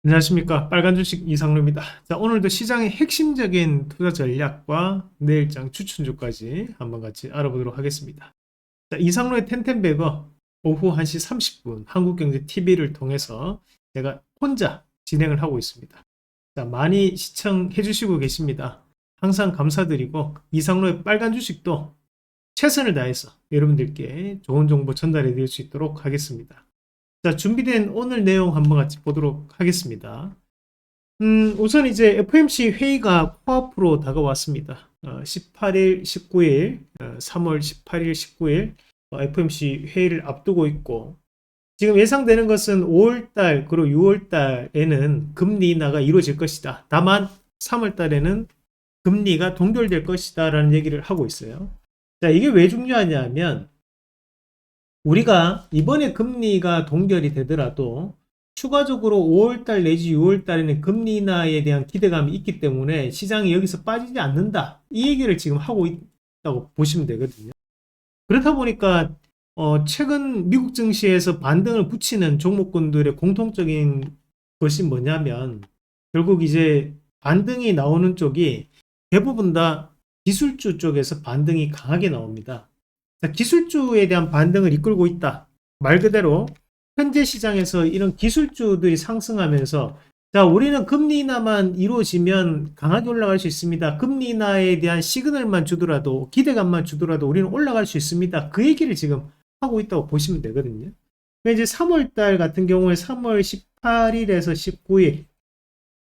안녕하십니까. 빨간 주식 이상루입니다. 자, 오늘도 시장의 핵심적인 투자 전략과 내일장 추천주까지 한번 같이 알아보도록 하겠습니다. 자, 이상루의 텐텐베거 오후 1시 30분 한국경제TV를 통해서 제가 혼자 진행을 하고 있습니다. 자, 많이 시청해 주시고 계십니다. 항상 감사드리고 이상루의 빨간 주식도 최선을 다해서 여러분들께 좋은 정보 전달해 드릴 수 있도록 하겠습니다. 자, 준비된 오늘 내용 한번 같이 보도록 하겠습니다. 우선 이제 FOMC 회의가 코앞으로 다가왔습니다. 18일, 19일, 3월 18일, 19일 FOMC 회의를 앞두고 있고, 지금 예상되는 것은 5월달 그리고 6월달에는 금리 인하가 이루어질 것이다. 다만 3월달에는 금리가 동결될 것이다 라는 얘기를 하고 있어요. 자, 이게 왜 중요하냐면 우리가 이번에 금리가 동결이 되더라도 추가적으로 5월달 내지 6월달에는 금리 인하에 대한 기대감이 있기 때문에 시장이 여기서 빠지지 않는다. 이 얘기를 지금 하고 있다고 보시면 되거든요. 그렇다 보니까 최근 미국 증시에서 반등을 붙이는 종목군들의 공통적인 것이 뭐냐면 결국 이제 반등이 나오는 쪽이 대부분 다 기술주 쪽에서 반등이 강하게 나옵니다. 기술주에 대한 반등을 이끌고 있다. 말 그대로 현재 시장에서 이런 기술주들이 상승하면서 자, 우리는 금리 인하만 이루어지면 강하게 올라갈 수 있습니다. 금리 인하에 대한 시그널만 주더라도 기대감만 주더라도 우리는 올라갈 수 있습니다. 그 얘기를 지금 하고 있다고 보시면 되거든요. 이제 3월달 같은 경우에 3월 18일에서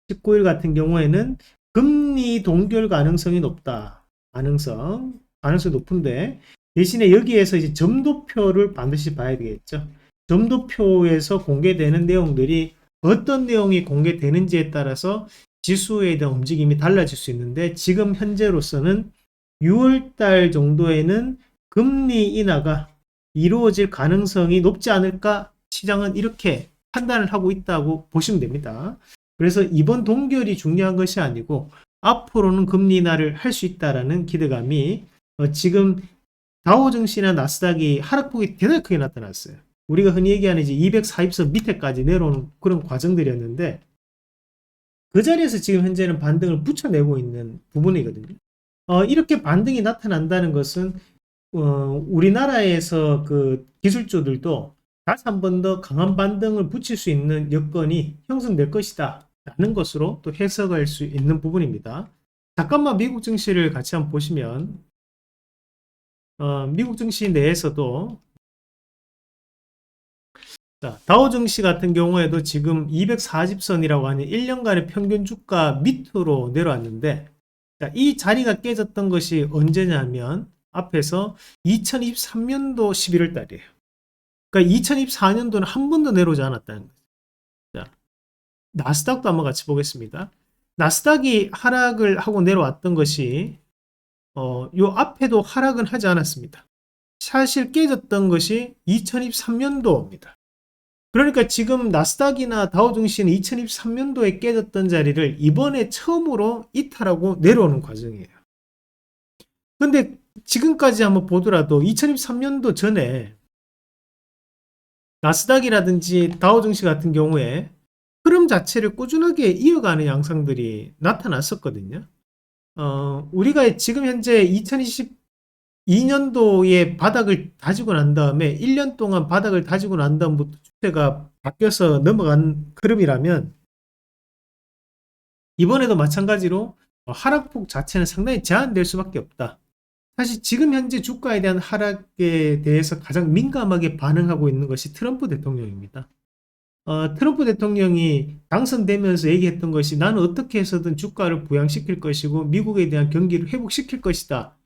19일 같은 경우에는 금리 동결 가능성이 높다. 가능성이 높은데 대신에 여기에서 이제 점도표를 반드시 봐야 되겠죠. 점도표에서 공개되는 내용들이 어떤 내용이 공개되는지에 따라서 지수에 대한 움직임이 달라질 수 있는데 지금 현재로서는 6월달 정도에는 금리 인하가 이루어질 가능성이 높지 않을까 시장은 이렇게 판단을 하고 있다고 보시면 됩니다. 그래서 이번 동결이 중요한 것이 아니고 앞으로는 금리 인하를 할 수 있다라는 기대감이 지금 다우증시나 나스닥이 하락폭이 대단히 크게 나타났어요. 우리가 흔히 얘기하는 이제 240선 밑에까지 내려오는 그런 과정들이었는데 그 자리에서 지금 현재는 반등을 붙여내고 있는 부분이거든요. 이렇게 반등이 나타난다는 것은 우리나라에서 그 기술주들도 다시 한 번 더 강한 반등을 붙일 수 있는 여건이 형성될 것이다 라는 것으로 또 해석할 수 있는 부분입니다. 잠깐만 미국 증시를 같이 한번 보시면 미국 증시 내에서도 자, 다우 증시 같은 경우에도 지금 240선이라고 하는 1년간의 평균 주가 밑으로 내려왔는데 자, 이 자리가 깨졌던 것이 언제냐면 앞에서 2023년도 11월 달이에요. 그러니까 2024년도는 한 번도 내려오지 않았다는 거죠. 자, 나스닥도 한번 같이 보겠습니다. 나스닥이 하락을 하고 내려왔던 것이 요 앞에도 하락은 하지 않았습니다. 사실 깨졌던 것이 2023년도입니다. 그러니까 지금 나스닥이나 다우증시는 2023년도에 깨졌던 자리를 이번에 처음으로 이탈하고 내려오는 과정이에요. 근데 지금까지 한번 보더라도 2023년도 전에 나스닥이라든지 다우증시 같은 경우에 흐름 자체를 꾸준하게 이어가는 양상들이 나타났었거든요. 우리가 지금 현재 2022년도에 바닥을 다지고 난 다음에 1년 동안 바닥을 다지고 난 다음부터 추세가 바뀌어서 넘어간 흐름이라면 이번에도 마찬가지로 하락폭 자체는 상당히 제한될 수밖에 없다. 사실 지금 현재 주가에 대한 하락에 대해서 가장 민감하게 반응하고 있는 것이 트럼프 대통령입니다. 트럼프 대통령이 당선되면서 얘기했던 것이 나는 어떻게 해서든 주가를 부양시킬 것이고 미국에 대한 경기를 회복시킬 것이다.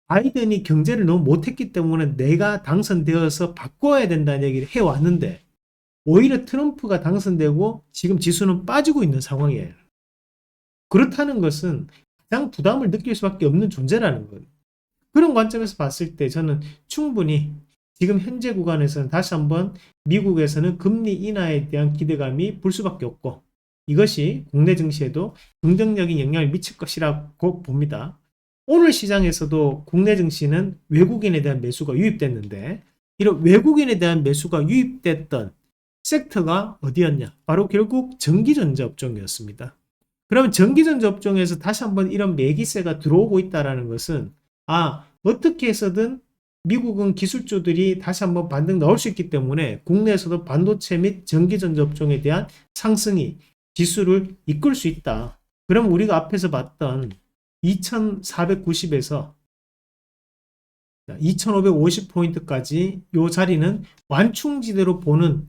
바이든이 경제를 너무 못했기 때문에 내가 당선되어서 바꿔야 된다는 얘기를 해왔는데 오히려 트럼프가 당선되고 지금 지수는 빠지고 있는 상황이에요. 그렇다는 것은 가장 부담을 느낄 수밖에 없는 존재라는 거예요. 그런 관점에서 봤을 때 저는 충분히 지금 현재 구간에서는 다시 한번 미국에서는 금리 인하에 대한 기대감이 불 수밖에 없고 이것이 국내 증시에도 긍정적인 영향을 미칠 것이라고 봅니다. 오늘 시장에서도 국내 증시는 외국인에 대한 매수가 유입됐는데 이런 외국인에 대한 매수가 유입됐던 섹터가 어디였냐? 바로 결국 전기전자 업종이었습니다. 그러면 전기전자 업종에서 다시 한번 이런 매기세가 들어오고 있다는 것은 어떻게 해서든 미국은 기술주들이 다시 한번 반등 나올 수 있기 때문에 국내에서도 반도체 및 전기전자 업종에 대한 상승이 지수를 이끌 수 있다. 그럼 우리가 앞에서 봤던 2490에서 2550포인트까지 이 자리는 완충지대로 보는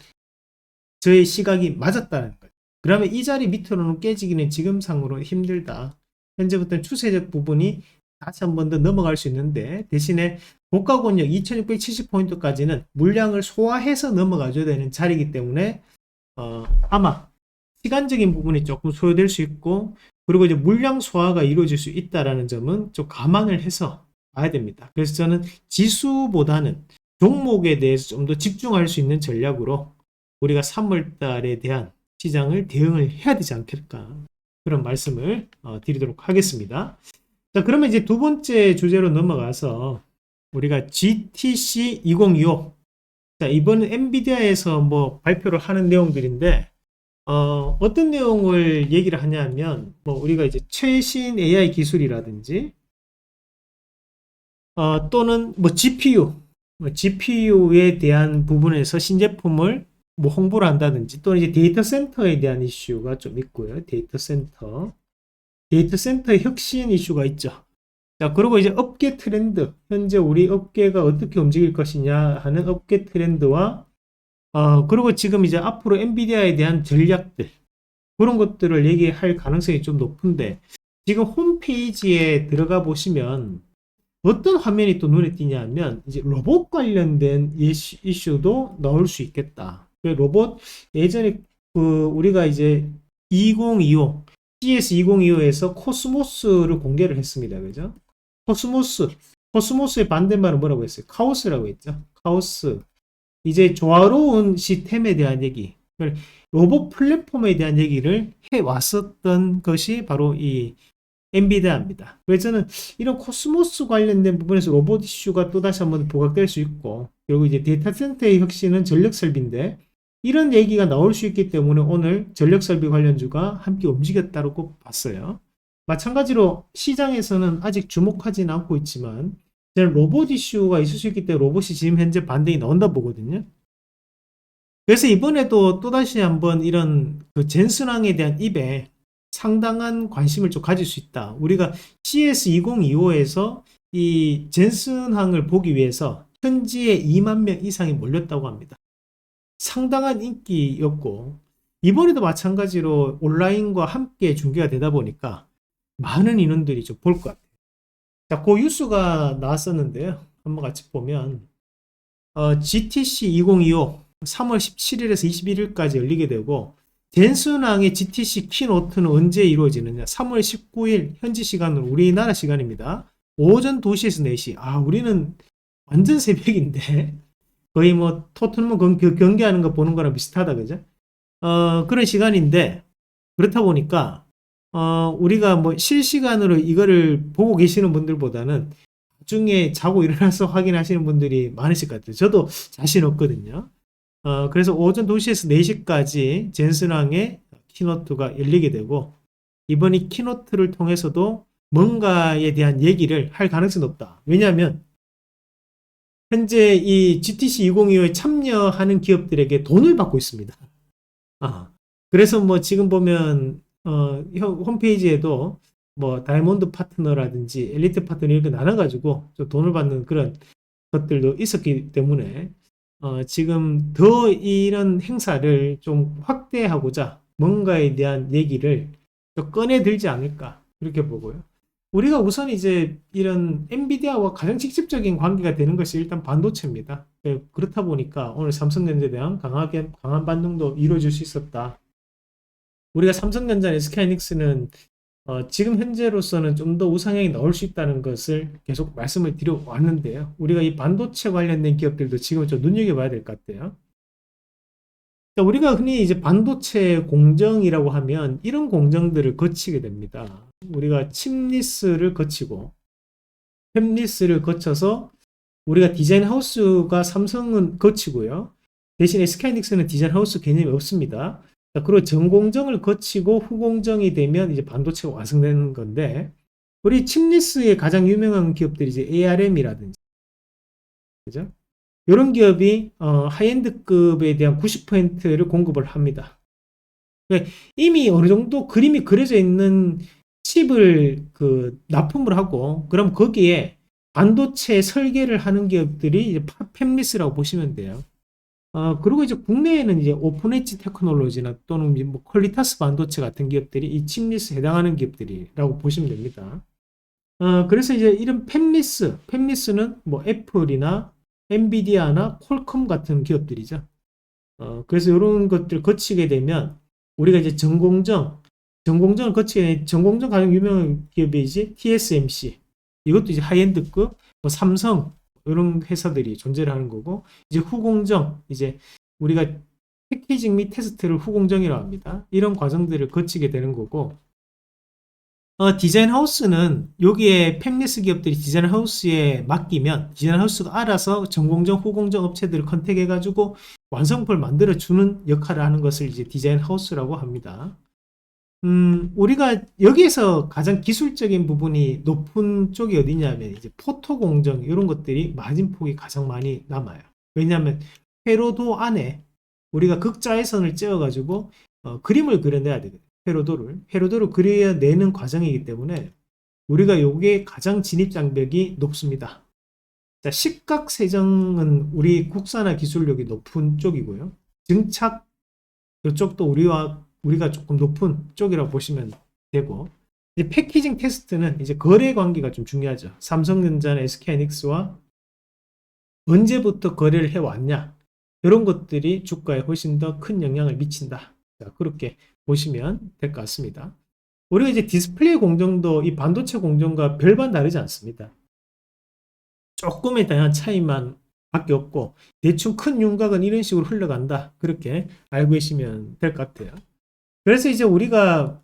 저의 시각이 맞았다는 거예요. 그러면 이 자리 밑으로는 깨지기는 지금 상으로 힘들다. 현재부터는 추세적 부분이 다시 한 번 더 넘어갈 수 있는데 대신에 고가권역 2670포인트까지는 물량을 소화해서 넘어가줘야 되는 자리이기 때문에 아마 시간적인 부분이 조금 소요될 수 있고 그리고 이제 물량 소화가 이루어질 수 있다는 점은 좀 감안을 해서 봐야 됩니다. 그래서 저는 지수보다는 종목에 대해서 좀 더 집중할 수 있는 전략으로 우리가 3월 달에 대한 시장을 대응을 해야 되지 않겠까 그런 말씀을 드리도록 하겠습니다. 자, 그러면 이제 두 번째 주제로 넘어가서 우리가 GTC 2025 자, 이번은 엔비디아에서 뭐 발표를 하는 내용들인데 어떤 내용을 얘기를 하냐면 뭐 우리가 이제 최신 AI 기술이라든지 또는 뭐 GPU에 대한 부분에서 신제품을 뭐 홍보를 한다든지 또는 이제 데이터 센터에 대한 이슈가 좀 있고요. 데이터 센터의 혁신 이슈가 있죠. 자, 그리고 이제 업계 트렌드, 현재 우리 업계가 어떻게 움직일 것이냐 하는 업계 트렌드와 그리고 지금 이제 앞으로 엔비디아에 대한 전략들 그런 것들을 얘기할 가능성이 좀 높은데 지금 홈페이지에 들어가 보시면 어떤 화면이 또 눈에 띄냐면 이제 로봇 관련된 이슈도 나올 수 있겠다. 로봇 예전에 우리가 이제 2025 CS 2025에서 코스모스를 공개를 했습니다. 그죠? 코스모스의 반대말은 뭐라고 했어요? 카오스라고 했죠. 카오스. 이제 조화로운 시스템에 대한 얘기, 로봇 플랫폼에 대한 얘기를 해 왔었던 것이 바로 이 엔비디아입니다. 그래서 저는 이런 코스모스 관련된 부분에서 로봇 이슈가 또다시 한번 부각될 수 있고, 그리고 이제 데이터 센터의 혁신은 전력 설비인데, 이런 얘기가 나올 수 있기 때문에 오늘 전력 설비 관련주가 함께 움직였다고 봤어요. 마찬가지로 시장에서는 아직 주목하지는 않고 있지만, 저는 로봇 이슈가 있을 수 있기 때문에 로봇이 지금 현재 반등이 나온다 보거든요. 그래서 이번에도 또다시 한번 이런 그 젠슨왕에 대한 입에 상당한 관심을 좀 가질 수 있다. 우리가 CS 2025에서 이 젠슨왕을 보기 위해서 현지에 2만 명 이상이 몰렸다고 합니다. 상당한 인기였고 이번에도 마찬가지로 온라인과 함께 중계가 되다 보니까 많은 인원들이 좀 볼 것 같아요. 자, 그 뉴스가 나왔었는데요. 한번 같이 보면 GTC 2025 3월 17일에서 21일까지 열리게 되고 젠슨왕의 GTC 키노트는 언제 이루어지느냐? 3월 19일 현지 시간으로 우리나라 시간입니다. 오전 2시에서 4시. 우리는 완전 새벽인데 거의 뭐 토트넘 경기하는 거 보는 거랑 비슷하다 그죠? 그런 시간인데 그렇다 보니까 우리가 뭐 실시간으로 이거를 보고 계시는 분들보다는 나중에 자고 일어나서 확인하시는 분들이 많으실 것 같아요. 저도 자신 없거든요. 그래서 오전 2시에서 4시까지 젠슨왕의 키노트가 열리게 되고 이번 이 키노트를 통해서도 뭔가에 대한 얘기를 할 가능성이 높다. 왜냐하면 현재 이 GTC 2025에 참여하는 기업들에게 돈을 받고 있습니다. 그래서 뭐 지금 보면 홈페이지에도 뭐 다이몬드 파트너라든지 엘리트 파트너 이렇게 나눠가지고 좀 돈을 받는 그런 것들도 있었기 때문에 지금 더 이런 행사를 좀 확대하고자 뭔가에 대한 얘기를 좀 꺼내 들지 않을까 그렇게 보고요. 우리가 우선 이제 이런 엔비디아와 가장 직접적인 관계가 되는 것이 일단 반도체입니다. 그렇다 보니까 오늘 삼성전자에 대한 강한 반등도 이루어질 수 있었다. 우리가 삼성전자나 SK하이닉스는 지금 현재로서는 좀 더 우상향이 나올 수 있다는 것을 계속 말씀을 드려 왔는데요. 우리가 이 반도체 관련된 기업들도 지금 좀 눈여겨봐야 될 것 같아요. 우리가 흔히 이제 반도체 공정이라고 하면 이런 공정들을 거치게 됩니다. 우리가 칩리스를 거치고 팹리스를 거쳐서 우리가 디자인 하우스가 삼성은 거치고요. 대신 SK하이닉스는 디자인 하우스 개념이 없습니다. 자, 그리고 전공정을 거치고 후공정이 되면 이제 반도체가 완성되는 건데, 우리 칩리스의 가장 유명한 기업들이 이제 ARM이라든지, 그죠? 이런 기업이 하이엔드급에 대한 90%를 공급을 합니다. 그러니까 이미 어느 정도 그림이 그려져 있는 칩을 납품을 하고, 그럼 거기에 반도체 설계를 하는 기업들이 이제 팹리스라고 보시면 돼요. 그리고 이제 국내에는 이제 오픈 엣지 테크놀로지나 또는 뭐 퀄리타스 반도체 같은 기업들이 이 칩리스에 해당하는 기업들이라고 보시면 됩니다. 그래서 이제 이런 팹리스는 뭐 애플이나 엔비디아나 퀄컴 같은 기업들이죠. 그래서 이런 것들 거치게 되면 우리가 이제 전공정을 거치게 되면 전공정 가장 유명한 기업이 이제 TSMC, 이것도 이제 하이엔드급, 뭐 삼성 이런 회사들이 존재를 하는 거고, 이제 후공정, 이제 우리가 패키징 및 테스트를 후공정이라고 합니다. 이런 과정들을 거치게 되는 거고, 디자인 하우스는 여기에 팹리스 기업들이 디자인 하우스에 맡기면 디자인 하우스가 알아서 전공정, 후공정 업체들을 컨택해가지고 완성품을 만들어주는 역할을 하는 것을 이제 디자인 하우스라고 합니다. 우리가 여기에서 가장 기술적인 부분이 높은 쪽이 어디냐면 이제 포토 공정 이런 것들이 마진폭이 가장 많이 남아요. 왜냐하면 회로도 안에 우리가 극자외선을 쬐어가지고 그림을 그려내야 되거든요. 회로도를 그려내는 과정이기 때문에 우리가 요게 가장 진입 장벽이 높습니다. 자, 식각세정은 우리 국산화 기술력이 높은 쪽이고요. 증착 이쪽도 우리가 조금 높은 쪽이라고 보시면 되고, 이제 패키징 테스트는 이제 거래 관계가 좀 중요하죠. 삼성전자나 SK하이닉스와 언제부터 거래를 해왔냐, 이런 것들이 주가에 훨씬 더 큰 영향을 미친다. 자, 그렇게 보시면 될 것 같습니다. 우리가 이제 디스플레이 공정도 이 반도체 공정과 별반 다르지 않습니다. 조금의 다양한 차이만 밖에 없고, 대충 큰 윤곽은 이런 식으로 흘러간다. 그렇게 알고 계시면 될 것 같아요. 그래서 이제 우리가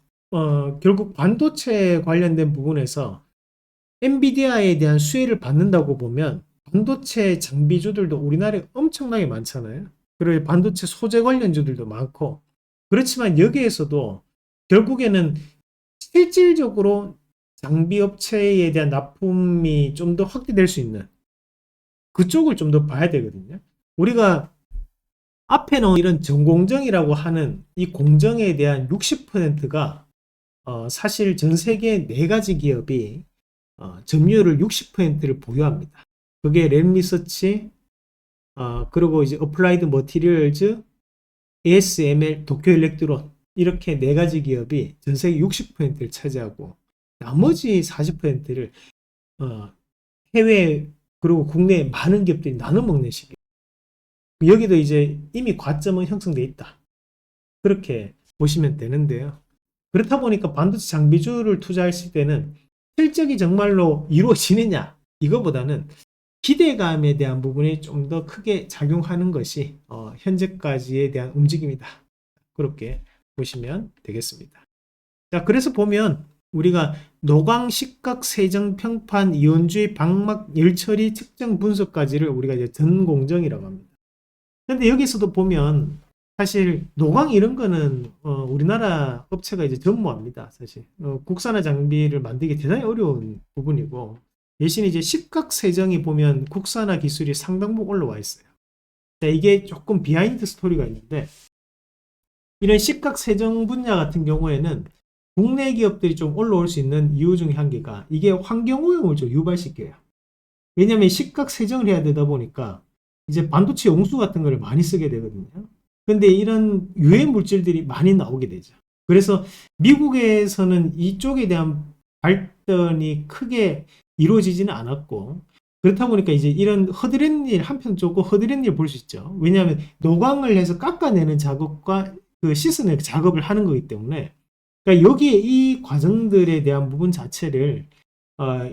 결국 반도체 관련된 부분에서 엔비디아에 대한 수혜를 받는다고 보면 반도체 장비주들도 우리나라에 엄청나게 많잖아요. 그리고 반도체 소재 관련주들도 많고, 그렇지만 여기에서도 결국에는 실질적으로 장비 업체에 대한 납품이 좀 더 확대될 수 있는 그쪽을 좀 더 봐야 되거든요. 우리가 앞에 놓은 이런 전공정이라고 하는 이 공정에 대한 60%가 사실 전 세계 4가지 기업이 점유율을 60%를 보유합니다. 그게 램리서치, 그리고 이제 어플라이드 머티리얼즈, ASML, 도쿄 일렉트론, 이렇게 4가지 기업이 전 세계 60%를 차지하고 나머지 40%를 해외 그리고 국내 많은 기업들이 나눠 먹는 식이에요. 여기도 이제 이미 과점은 형성되어 있다. 그렇게 보시면 되는데요. 그렇다 보니까 반도체 장비주를 투자했을 때는 실적이 정말로 이루어지느냐, 이거보다는 기대감에 대한 부분이 좀 더 크게 작용하는 것이 현재까지에 대한 움직임이다. 그렇게 보시면 되겠습니다. 자, 그래서 보면 우리가 노광, 식각, 세정, 평판, 이온주의, 방막, 열처리, 측정, 분석까지를 우리가 이제 전공정이라고 합니다. 근데 여기서도 보면 사실 노광 이런 거는 우리나라 업체가 이제 전무합니다. 사실 국산화 장비를 만들기 대단히 어려운 부분이고, 대신 이제 식각 세정이 보면 국산화 기술이 상당 부분 올라와 있어요. 자, 이게 조금 비하인드 스토리가 있는데, 이런 식각 세정 분야 같은 경우에는 국내 기업들이 좀 올라올 수 있는 이유 중에 한 개가 이게 환경오염을 좀 유발시켜요. 왜냐하면 식각 세정을 해야 되다 보니까 이제 반도체 용수 같은 걸 많이 쓰게 되거든요. 근데 이런 유해 물질들이 많이 나오게 되죠. 그래서 미국에서는 이쪽에 대한 발전이 크게 이루어지지는 않았고, 그렇다 보니까 이제 이런 허드렛 일, 한편 조금 허드렛 일 볼 수 있죠. 왜냐하면 노광을 해서 깎아내는 작업과 그 씻어내는 작업을 하는 거기 때문에, 그러니까 여기에 이 과정들에 대한 부분 자체를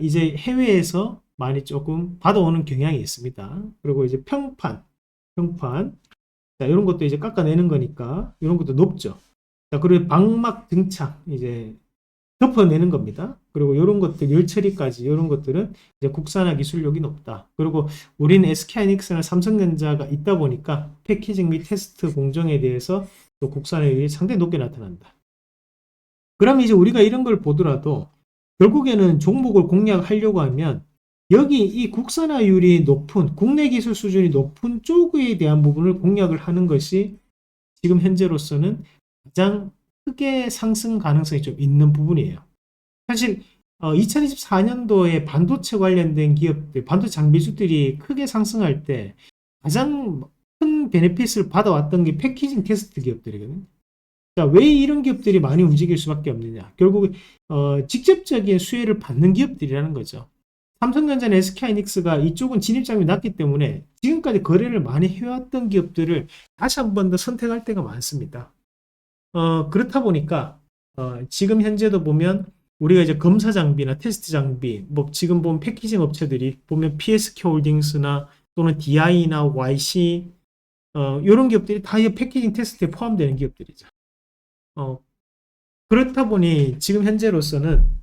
이제 해외에서 많이 조금 받아오는 경향이 있습니다. 그리고 이제 평판, 자, 이런 것도 이제 깎아내는 거니까 이런 것도 높죠. 자, 그리고 방막 등창, 이제 덮어내는 겁니다. 그리고 이런 것들, 열 처리까지 이런 것들은 이제 국산화 기술력이 높다. 그리고 우리는 SK하이닉스나 삼성전자가 있다 보니까 패키징 및 테스트 공정에 대해서 또 국산화율이 상당히 높게 나타난다. 그럼 이제 우리가 이런 걸 보더라도 결국에는 종목을 공략하려고 하면 여기 이 국산화율이 높은 국내 기술 수준이 높은 쪽에 대한 부분을 공략을 하는 것이 지금 현재로서는 가장 크게 상승 가능성이 좀 있는 부분이에요. 사실 2024년도에 반도체 관련된 기업들, 반도체 장비주들이 크게 상승할 때 가장 큰 베네핏을 받아왔던 게 패키징 테스트 기업들이거든요. 자, 왜 이런 기업들이 많이 움직일 수밖에 없느냐? 결국 직접적인 수혜를 받는 기업들이라는 거죠. 삼성전자나 SK하이닉스가 이쪽은 진입장벽이 낮기 때문에 지금까지 거래를 많이 해왔던 기업들을 다시 한 번 더 선택할 때가 많습니다. 그렇다 보니까 지금 현재도 보면 우리가 이제 검사 장비나 테스트 장비, 뭐 지금 보면 패키징 업체들이 보면 PSK 홀딩스나 또는 DI나 YC 이런 기업들이 다 이 패키징 테스트에 포함되는 기업들이죠. 그렇다 보니 지금 현재로서는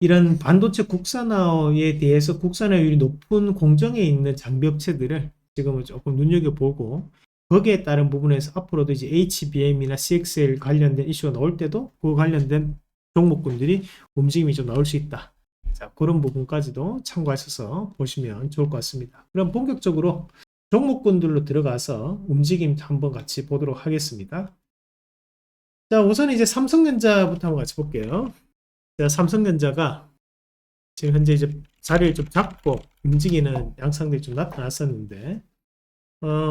이런 반도체 국산화에 대해서 국산화율이 높은 공정에 있는 장비 업체들을 지금은 조금 눈여겨보고 거기에 따른 부분에서 앞으로도 이제 HBM이나 CXL 관련된 이슈가 나올 때도 그 관련된 종목군들이 움직임이 좀 나올 수 있다. 자, 그런 부분까지도 참고하셔서 보시면 좋을 것 같습니다. 그럼 본격적으로 종목군들로 들어가서 움직임 한번 같이 보도록 하겠습니다. 자, 우선 이제 삼성전자부터 한번 같이 볼게요. 자, 삼성전자가 지금 현재 이제 자리를 좀 잡고 움직이는 양상들이 좀 나타났었는데,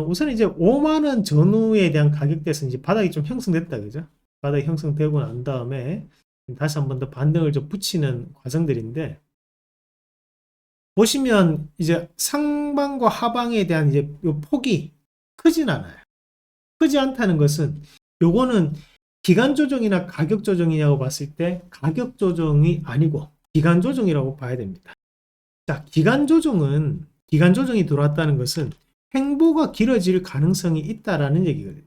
우선 이제 5만원 전후에 대한 가격대에서 이제 바닥이 좀 형성됐다, 그죠? 바닥이 형성되고 난 다음에 다시 한 번 더 반등을 좀 붙이는 과정들인데, 보시면 이제 상방과 하방에 대한 이제 요 폭이 크진 않아요. 크지 않다는 것은 요거는 기간 조정이나 가격 조정이냐고 봤을 때 가격 조정이 아니고 기간 조정이라고 봐야 됩니다. 자, 기간 조정이 들어왔다는 것은 횡보가 길어질 가능성이 있다라는 얘기거든요.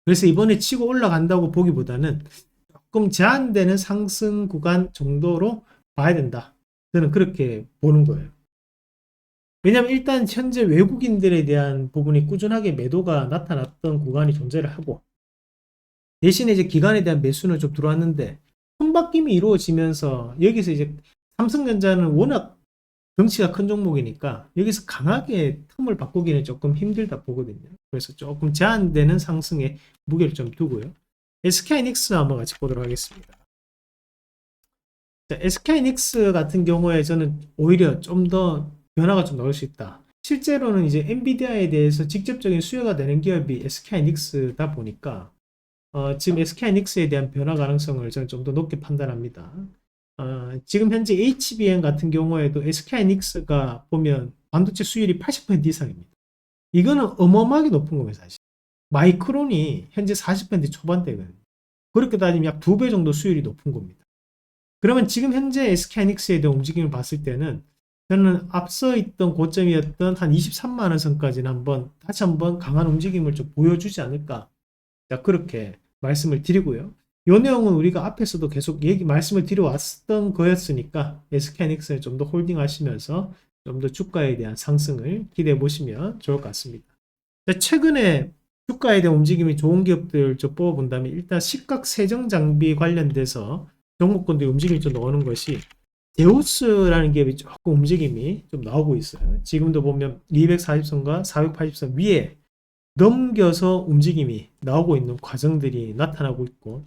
그래서 이번에 치고 올라간다고 보기보다는 조금 제한되는 상승 구간 정도로 봐야 된다. 저는 그렇게 보는 거예요. 왜냐하면 일단 현재 외국인들에 대한 부분이 꾸준하게 매도가 나타났던 구간이 존재를 하고, 대신에 이제 기관에 대한 매수는 좀 들어왔는데 손바뀜이 이루어지면서 여기서 이제 삼성전자는 워낙 덩치가 큰 종목이니까 여기서 강하게 틈을 바꾸기는 조금 힘들다 보거든요. 그래서 조금 제한되는 상승에 무게를 좀 두고요. SK하이닉스 한번 같이 보도록 하겠습니다. SK하이닉스 같은 경우에 저는 오히려 좀 더 변화가 좀 나올 수 있다. 실제로는 이제 엔비디아에 대해서 직접적인 수혜가 되는 기업이 SK하이닉스다 보니까 지금 SK하이닉스에 대한 변화 가능성을 저는 좀 더 높게 판단합니다. 지금 현재 HBM 같은 경우에도 SK하이닉스가 보면 반도체 수율이 80% 이상입니다. 이거는 어마어마하게 높은 겁니다, 사실. 마이크론이 현재 40% 초반대거든요. 그렇게 따지면 약 2배 정도 수율이 높은 겁니다. 그러면 지금 현재 SK하이닉스에 대한 움직임을 봤을 때는 저는 앞서 있던 고점이었던 한 23만원 선까지는 다시 한번 강한 움직임을 좀 보여주지 않을까. 자, 그렇게 말씀을 드리고요. 이 내용은 우리가 앞에서도 계속 말씀을 드려왔던 거였으니까 SK하이닉스를 좀 더 홀딩하시면서 좀 더 주가에 대한 상승을 기대해 보시면 좋을 것 같습니다. 자, 최근에 주가에 대한 움직임이 좋은 기업들 좀 뽑아본다면 일단 시각 세정 장비 관련돼서 종목군들이 움직임이 좀 나오는 것이 데우스라는 기업이 조금 움직임이 좀 나오고 있어요. 지금도 보면 240선과 480선 위에 넘겨서 움직임이 나오고 있는 과정들이 나타나고 있고,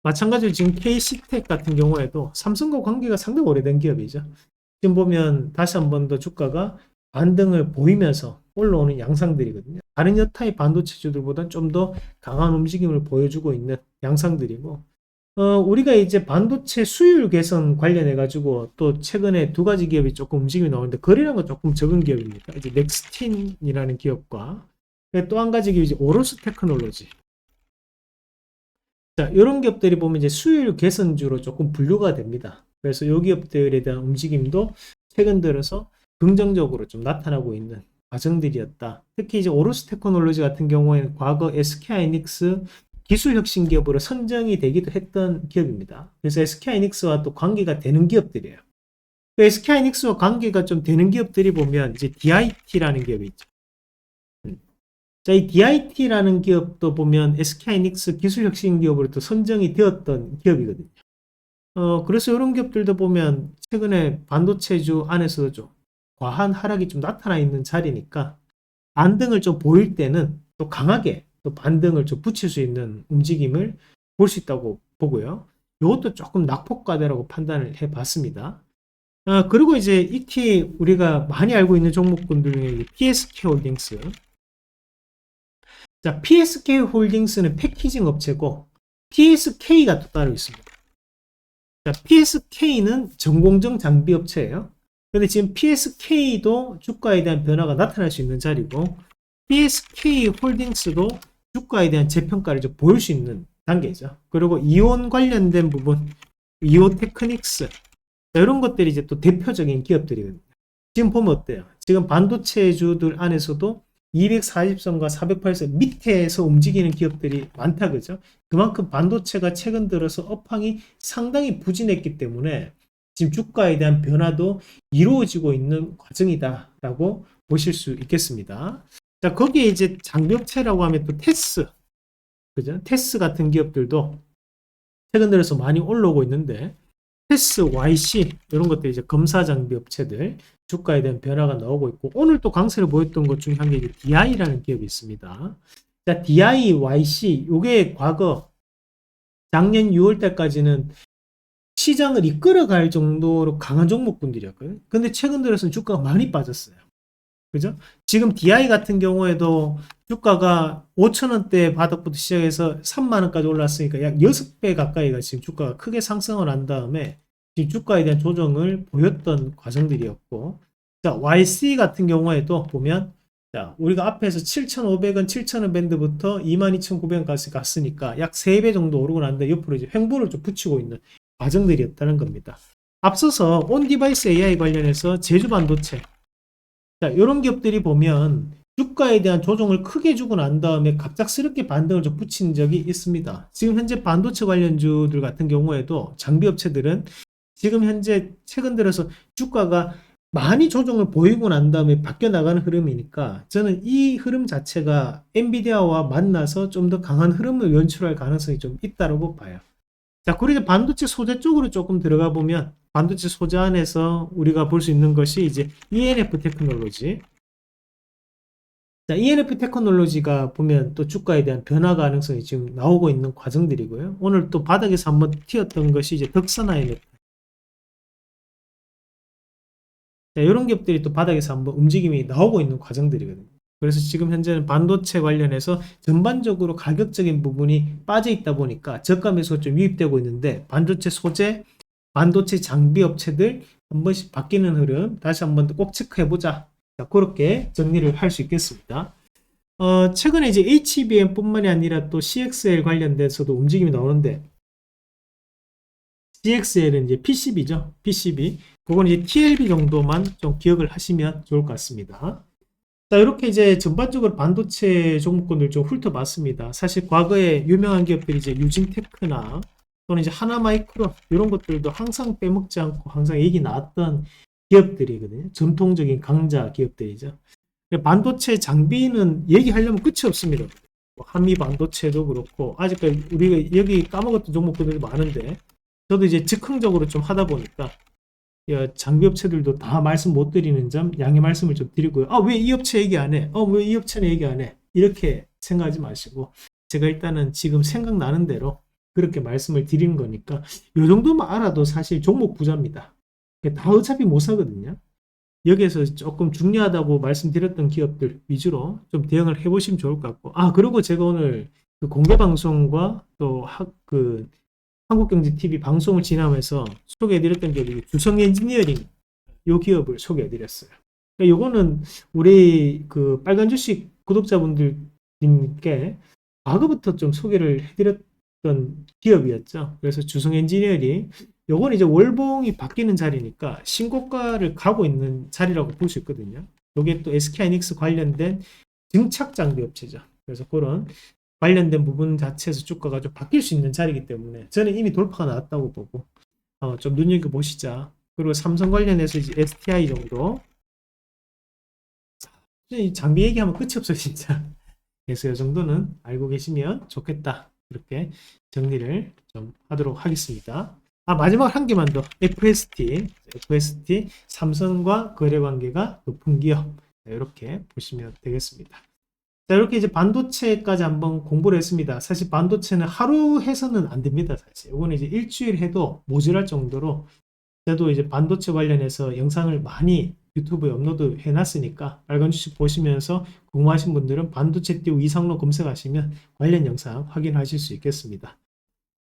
마찬가지로 지금 KC텍 같은 경우에도 삼성과 관계가 상당히 오래된 기업이죠. 지금 보면 다시 한 번 더 주가가 반등을 보이면서 올라오는 양상들이거든요. 다른 여타의 반도체주들보다 좀 더 강한 움직임을 보여주고 있는 양상들이고, 우리가 이제 반도체 수율 개선 관련해 가지고 또 최근에 두 가지 기업이 조금 움직임이 나오는데 거래량은 조금 적은 기업입니다. 이제 넥스틴이라는 기업과 또 한 가지 기업이 이제 오로스 테크놀로지. 자, 이런 기업들이 보면 이제 수율 개선주로 조금 분류가 됩니다. 그래서 이 기업들에 대한 움직임도 최근 들어서 긍정적으로 좀 나타나고 있는 과정들이었다. 특히 이제 오로스 테크놀로지 같은 경우에는 과거 SK하이닉스 기술 혁신 기업으로 선정이 되기도 했던 기업입니다. 그래서 SK하이닉스와 또 관계가 되는 기업들이에요. SK하이닉스와 관계가 좀 되는 기업들이 보면 이제 DIT라는 기업이 있죠. 자, 이 DIT라는 기업도 보면 SK하이닉스 기술 혁신 기업으로 또 선정이 되었던 기업이거든요. 그래서 이런 기업들도 보면 최근에 반도체주 안에서도 좀 과한 하락이 좀 나타나 있는 자리니까 반등을 좀 보일 때는 또 강하게 또 반등을 좀 붙일 수 있는 움직임을 볼 수 있다고 보고요. 이것도 조금 낙폭과대라고 판단을 해봤습니다. 그리고 이제 익히 우리가 많이 알고 있는 종목군들 중에 PSK 홀딩스. 자, PSK 홀딩스는 패키징 업체고 PSK가 또 따로 있습니다. 자, PSK는 전공정 장비 업체예요. 근데 지금 PSK도 주가에 대한 변화가 나타날 수 있는 자리고 PSK 홀딩스도 주가에 대한 재평가를 좀 보일 수 있는 단계죠. 그리고 이온 관련된 부분, 이오테크닉스 이런 것들이 이제 또 대표적인 기업들이거든요. 지금 보면 어때요? 지금 반도체주들 안에서도 240선과 408선 밑에서 움직이는 기업들이 많다, 그죠? 그만큼 반도체가 최근 들어서 업황이 상당히 부진했기 때문에 지금 주가에 대한 변화도 이루어지고 있는 과정이다라고 보실 수 있겠습니다. 자, 거기에 이제 장비업체라고 하면 또 테스, 그죠? 테스 같은 기업들도 최근 들어서 많이 올라오고 있는데 테스, YC 이런 것들이 이제 검사 장비 업체들 주가에 대한 변화가 나오고 있고 오늘 또 강세를 보였던 것 중에 한 개 DI라는 기업이 있습니다. 자, DI, YC 요게 과거 작년 6월 달까지는 시장을 이끌어갈 정도로 강한 종목군들이었거든요. 근데 최근 들어서는 주가가 많이 빠졌어요. 그죠? 지금 DI 같은 경우에도 주가가 5,000원대 바닥부터 시작해서 3만원까지 올랐으니까 약 6배 가까이가 지금 주가가 크게 상승을 한 다음에 지금 주가에 대한 조정을 보였던 과정들이었고, 자, YC 같은 경우에도 보면, 자, 우리가 앞에서 7,500원, 7,000원 밴드부터 22,900원까지 갔으니까 약 3배 정도 오르고 난데 옆으로 이제 횡보를 좀 붙이고 있는 과정들이었다는 겁니다. 앞서서 온디바이스 AI 관련해서 제주 반도체, 자, 이런 기업들이 보면 주가에 대한 조정을 크게 주고 난 다음에 갑작스럽게 반등을 좀 붙인 적이 있습니다. 지금 현재 반도체 관련주들 같은 경우에도 장비업체들은 지금 현재 최근 들어서 주가가 많이 조정을 보이고 난 다음에 바뀌어 나가는 흐름이니까 저는 이 흐름 자체가 엔비디아와 만나서 좀 더 강한 흐름을 연출할 가능성이 좀 있다고 봐요. 자, 그리고 반도체 소재 쪽으로 조금 들어가 보면 반도체 소재 안에서 우리가 볼 수 있는 것이 이제 ENF 테크놀로지. 자, ENF 테크놀로지가 보면 또 주가에 대한 변화 가능성이 지금 나오고 있는 과정들이고요. 오늘 또 바닥에서 한번 튀었던 것이 이제 덕선INF. 자, 이런 기업들이 또 바닥에서 한번 움직임이 나오고 있는 과정들이거든요. 그래서 지금 현재는 반도체 관련해서 전반적으로 가격적인 부분이 빠져 있다 보니까 저가 매수가 좀 유입되고 있는데 반도체 소재, 반도체 장비 업체들 한 번씩 바뀌는 흐름 다시 한번 꼭 체크해 보자. 자, 그렇게 정리를 할 수 있겠습니다. 최근에 이제 HBM 뿐만이 아니라 또 CXL 관련돼서도 움직임이 나오는데 CXL은 이제 PCB죠. PCB. 그건 이제 TLB 정도만 좀 기억을 하시면 좋을 것 같습니다. 자, 이렇게 이제 전반적으로 반도체 종목군들 좀 훑어봤습니다. 사실 과거에 유명한 기업들이 이제 유진테크나 또는 이제 하나마이크론 이런 것들도 항상 빼먹지 않고 항상 얘기 나왔던 기업들이거든요. 전통적인 강자 기업들이죠. 반도체 장비는 얘기하려면 끝이 없습니다. 한미 반도체도 그렇고 아직까지 우리가 여기 까먹었던 종목들이 많은데 저도 이제 즉흥적으로 좀 하다 보니까 장비 업체들도 다 말씀 못 드리는 점 양해 말씀을 좀 드리고요. 왜 이 업체 얘기 안 해? 왜 이 업체는 얘기 안 해? 이렇게 생각하지 마시고 제가 일단은 지금 생각나는 대로 그렇게 말씀을 드리는 거니까 이 정도만 알아도 사실 종목 부자입니다. 다 어차피 못 사거든요. 여기에서 조금 중요하다고 말씀드렸던 기업들 위주로 좀 대응을 해보시면 좋을 것 같고 그리고 제가 오늘 그 공개 방송과 또 한국경제TV 방송을 지나면서 소개해드렸던 기업이 주성 엔지니어링 이 기업을 소개해드렸어요. 요거는 우리 그 빨간 주식 구독자분들님께 과거부터 좀 소개를 해드렸던 기업이었죠. 그래서 주성 엔지니어링 요건 이제 월봉이 바뀌는 자리니까 신고가를 가고 있는 자리라고 볼 수 있거든요. 요게 또 SK하이닉스 관련된 증착 장비 업체죠. 그래서 그런 관련된 부분 자체에서 주가가 좀 바뀔 수 있는 자리이기 때문에 저는 이미 돌파가 나왔다고 보고 좀 눈여겨보시자. 그리고 삼성 관련해서 이제 STI 정도. 이 장비 얘기하면 끝이 없어요, 진짜. 그래서 이 정도는 알고 계시면 좋겠다. 이렇게 정리를 좀 하도록 하겠습니다. 마지막 한 개만 더. FST 삼성과 거래 관계가 높은 기업. 이렇게 보시면 되겠습니다. 자, 이렇게 이제 반도체까지 한번 공부를 했습니다. 사실 반도체는 하루 해서는 안 됩니다. 사실 이거는 이제 일주일 해도 모자랄 정도로 저도 이제 반도체 관련해서 영상을 많이 유튜브에 업로드 해놨으니까 빨간 주식 보시면서 궁금하신 분들은 반도체 띄우 이상로 검색하시면 관련 영상 확인하실 수 있겠습니다.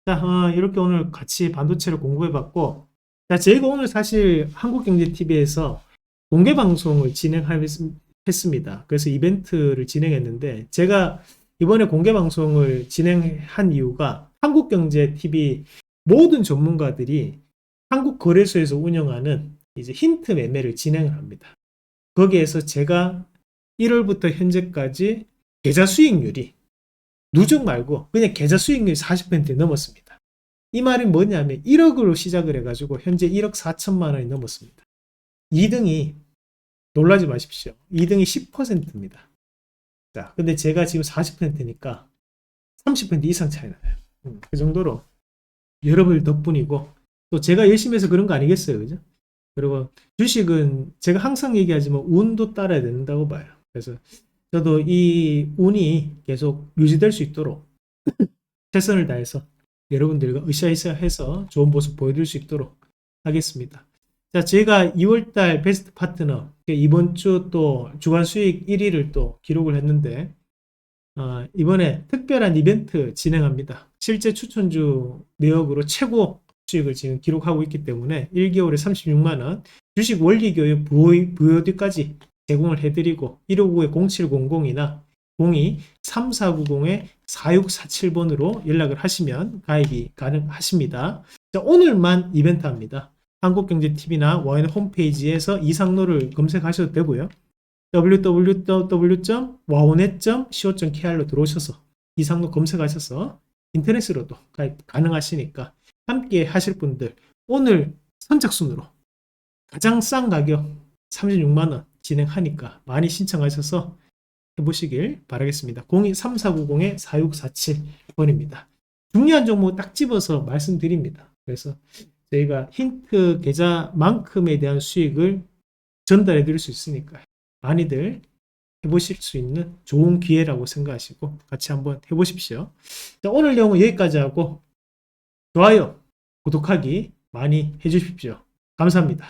자, 이렇게 오늘 같이 반도체를 공부해봤고, 자, 저희가 오늘 사실 한국경제TV에서 공개 방송을 진행했습니다. 그래서 이벤트를 진행했는데, 제가 이번에 공개 방송을 진행한 이유가 한국경제TV 모든 전문가들이 한국 거래소에서 운영하는 이제 힌트 매매를 진행을 합니다. 거기에서 제가 1월부터 현재까지 계좌 수익률이 누적 말고 그냥 계좌 수익률이 40% 넘었습니다. 이 말이 뭐냐면 1억으로 시작을 해가지고 현재 1억 4천만 원이 넘었습니다. 2등이 놀라지 마십시오. 2등이 10%입니다. 자, 근데 제가 지금 40%니까 30% 이상 차이 나요. 그 정도로 여러분 덕분이고 또 제가 열심히 해서 그런 거 아니겠어요, 그죠? 그리고 주식은 제가 항상 얘기하지만 운도 따라야 된다고 봐요. 그래서 저도 이 운이 계속 유지될 수 있도록 최선을 다해서 여러분들과 으쌰으쌰 해서 좋은 모습 보여드릴 수 있도록 하겠습니다. 자, 제가 2월달 베스트 파트너 이번 주 또 주간 수익 1위를 또 기록을 했는데 이번에 특별한 이벤트 진행합니다. 실제 추천주 내역으로 최고 수익을 지금 기록하고 있기 때문에 1개월에 36만원 주식 원리교육 VOD까지 제공을 해드리고 159-0700이나 02-3490-4647번으로 연락을 하시면 가입이 가능하십니다. 자, 오늘만 이벤트 합니다. 한국경제TV나 와인 홈페이지에서 이상로를 검색하셔도 되고요. www.waonet.co.kr로 들어오셔서 이상로 검색하셔서 인터넷으로도 가입 가능하시니까 함께 하실 분들 오늘 선착순으로 가장 싼 가격 36만원 진행하니까 많이 신청하셔서 해보시길 바라겠습니다. 02-3490-4647번입니다. 중요한 종목 딱 집어서 말씀드립니다. 그래서 저희가 힌트 계좌만큼에 대한 수익을 전달해 드릴 수 있으니까 많이들 해보실 수 있는 좋은 기회라고 생각하시고 같이 한번 해보십시오. 자, 오늘 내용은 여기까지 하고 좋아요, 구독하기 많이 해주십시오. 감사합니다.